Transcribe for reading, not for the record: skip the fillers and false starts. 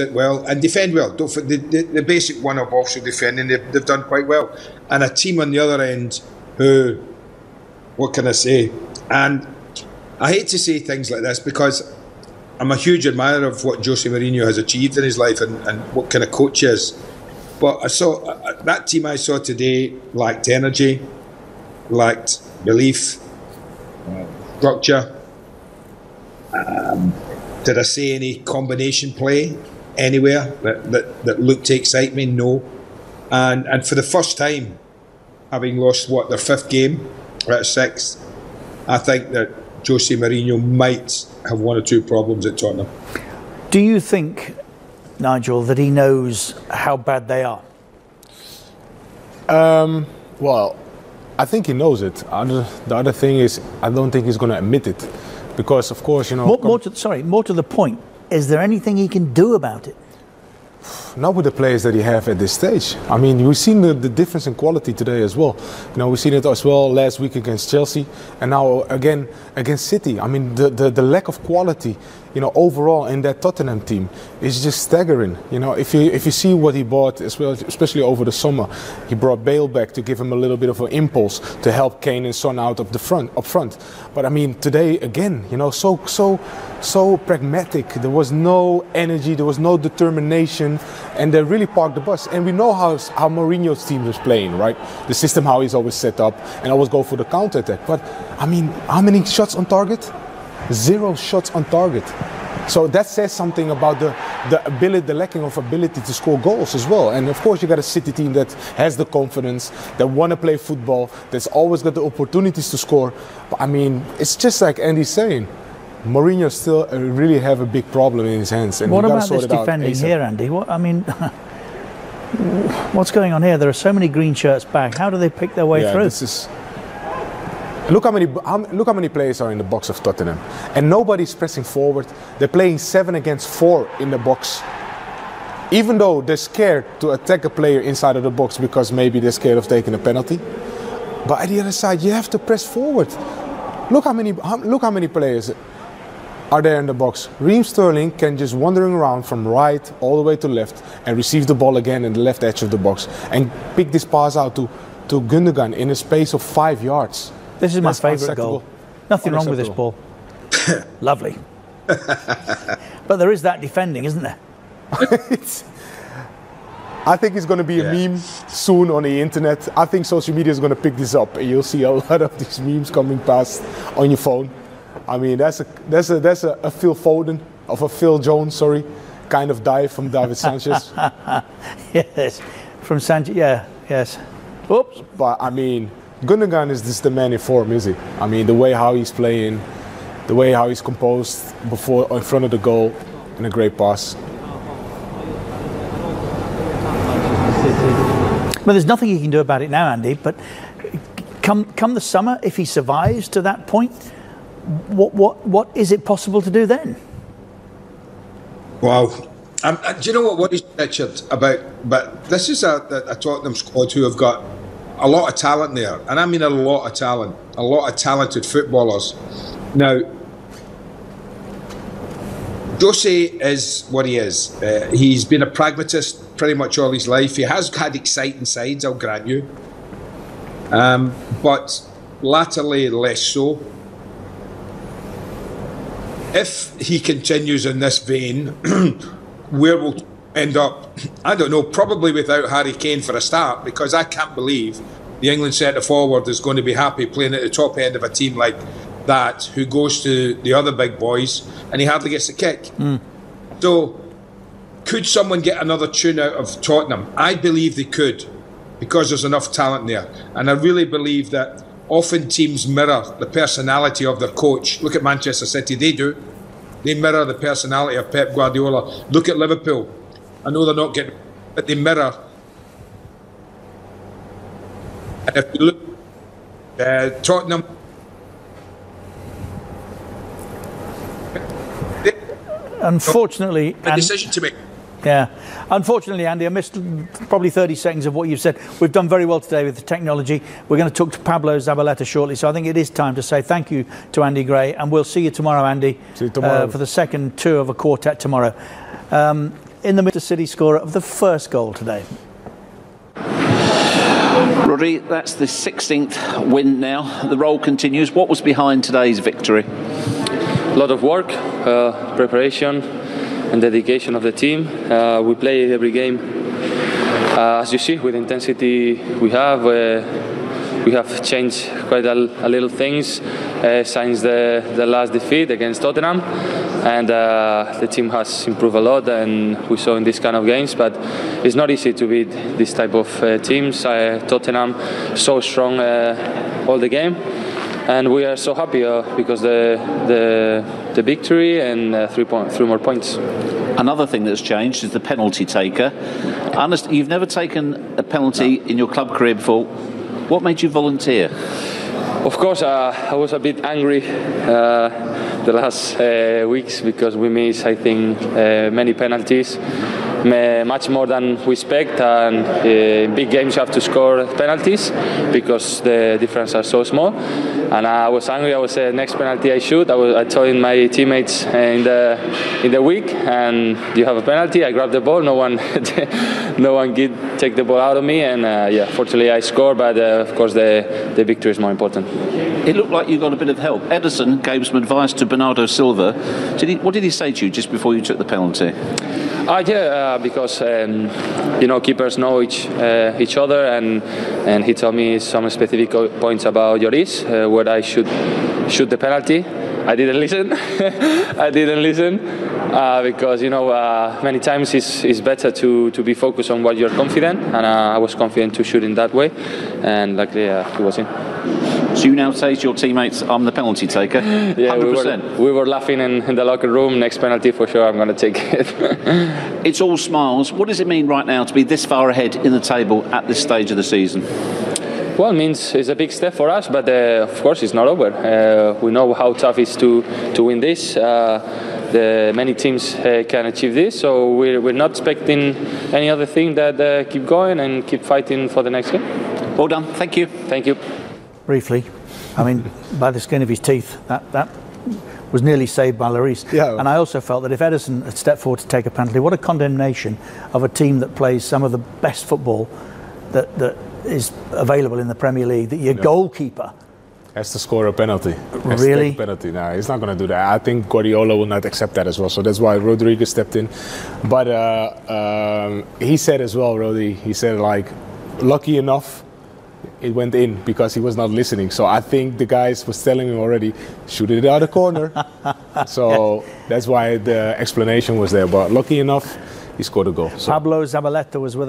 it well and defend well. Don't the basic one of offshore defending, they've done quite well. And a team on the other end who, what can I say? And I hate to say things like this because I'm a huge admirer of what Jose Mourinho has achieved in his life and what kind of coach he is. But I saw that team I saw today lacked energy, lacked belief, structure. Did I see any combination play anywhere that looked to excite me? No. And for the first time, having lost their 5th game out of 6, I think that Jose Mourinho might have 1 or 2 problems at Tottenham. Do you think, Nigel, that he knows how bad they are? Well, I think he knows it. The other thing is, I don't think he's going to admit it. Because, of course, you know... More to the point, is there anything he can do about it? Not with the players that he have at this stage. I mean, we've seen the difference in quality today as well. You know, we've seen it as well last week against Chelsea, and now again against City. I mean, the lack of quality, you know, overall in that Tottenham team is just staggering. You know, if you see what he bought as well, especially over the summer, he brought Bale back to give him a little bit of an impulse to help Kane and Son out of up front. But I mean, today again, you know, so pragmatic. There was no energy, there was no determination, and they really parked the bus. And we know how Mourinho's team is playing, right? The system, how he's always set up, and always go for the counter-attack. But I mean, how many shots on target? 0 shots on target. So that says something about the lacking of ability to score goals as well. And of course, you got a City team that has the confidence, that want to play football, that's always got the opportunities to score. But I mean, it's just like Andy's saying, Mourinho still really have a big problem in his hands. And what about this defending here, Andy? What's going on here? There are so many green shirts back. How do they pick their way through? Look how many players are in the box of Tottenham, and nobody's pressing forward. They're playing 7 against 4 in the box, even though they're scared to attack a player inside of the box because maybe they're scared of taking a penalty. But at the other side, you have to press forward. Look how many players are there in the box. Raheem Sterling can just wandering around from right all the way to left and receive the ball again in the left edge of the box and pick this pass out to Gundogan in a space of 5 yards. This is my favourite goal. Nothing wrong with this ball. Lovely. But there is that defending, isn't there? I think it's going to be a meme soon on the internet. I think social media is going to pick this up, and you'll see a lot of these memes coming past on your phone. I mean, that's a Phil Foden, of a Phil Jones, sorry, kind of dive from David Sanchez. Yes, from Sanchez. Yeah, yes. Oops. But I mean, Gundogan is just the man in form, is he? I mean, the way how he's playing, the way how he's composed in front of the goal, and a great pass. Well, there's nothing he can do about it now, Andy. But come the summer, if he survives to that point, what is it possible to do then? Wow. Do you know what worries Richard but this is a Tottenham squad who have got a lot of talent there, and I mean a lot of talent, a lot of talented footballers. Now, Jose is what he is. He's been a pragmatist pretty much all his life. He has had exciting sides, I'll grant you, but latterly less so. If he continues in this vein, where will end up, I don't know, probably without Harry Kane for a start, because I can't believe the England centre-forward is going to be happy playing at the top end of a team like that, who goes to the other big boys and he hardly gets a kick. So, could someone get another tune out of Tottenham? I believe they could, because there's enough talent there. And I really believe that often teams mirror the personality of their coach. Look at Manchester City, they do. They mirror the personality of Pep Guardiola. Look at Liverpool. I know they're not getting, but they mirror. And if you look, Tottenham, unfortunately, a decision to make. Yeah, unfortunately, Andy, I missed probably 30 seconds of what you've said. We've done very well today with the technology. We're going to talk to Pablo Zabaleta shortly, so I think it is time to say thank you to Andy Gray, and we'll see you tomorrow, Andy, see you tomorrow. for the second two of a quartet tomorrow. in the Manchester City scorer of the first goal today. Rodri, that's the 16th win now. The roll continues. What was behind today's victory? A lot of work, preparation and dedication of the team. We play every game, as you see, with intensity we have. We have changed quite a little things since the last defeat against Tottenham, and the team has improved a lot, and we saw in this kind of games. But it's not easy to beat this type of teams. Tottenham so strong all the game, and we are so happy because the victory and 3 more points. Another thing that's changed is the penalty taker. You've never taken a penalty in your club career before. What made you volunteer? Of course, I was a bit angry the last weeks because we missed, I think, many penalties, much more than we expect. And in big games, you have to score penalties because the difference are so small. And I was angry. I was next penalty I shoot. I told my teammates in the week, and you have a penalty. I grabbed the ball. No one take the ball out of me, and fortunately I scored. But of course, the victory is more important. It looked like you got a bit of help. Ederson gave some advice to Bernardo Silva. What did he say to you just before you took the penalty? Because keepers know each other, and he told me some specific points about Lloris, where I should shoot the penalty. I didn't listen. Because many times it's better to be focused on what you're confident, and I was confident to shoot in that way, and luckily he was in. So you now say to your teammates, I'm the penalty taker? Yeah, 100%. we were laughing in the locker room. Next penalty for sure I'm going to take it. It's all smiles. What does it mean right now to be this far ahead in the table at this stage of the season? Well, it means it's a big step for us, but of course it's not over. We know how tough it is to win this. Many teams can achieve this, so we're not expecting any other thing that keep going and keep fighting for the next game. Well done. Thank you. Thank you. Briefly, I mean, by the skin of his teeth, that was nearly saved by Lloris. Yeah. And I also felt that if Ederson had stepped forward to take a penalty, what a condemnation of a team that plays some of the best football that is available in the Premier League, that your goalkeeper has to score a penalty. Really? Penalty. No, he's not going to do that. I think Guardiola will not accept that as well. So that's why Rodriguez stepped in. But he said as well, Rodi, he said, lucky enough it went in because he was not listening. So I think the guys was telling him already, shoot it out of the corner. So that's why the explanation was there. But lucky enough, he scored a goal. So. Pablo Zabaleta was with us.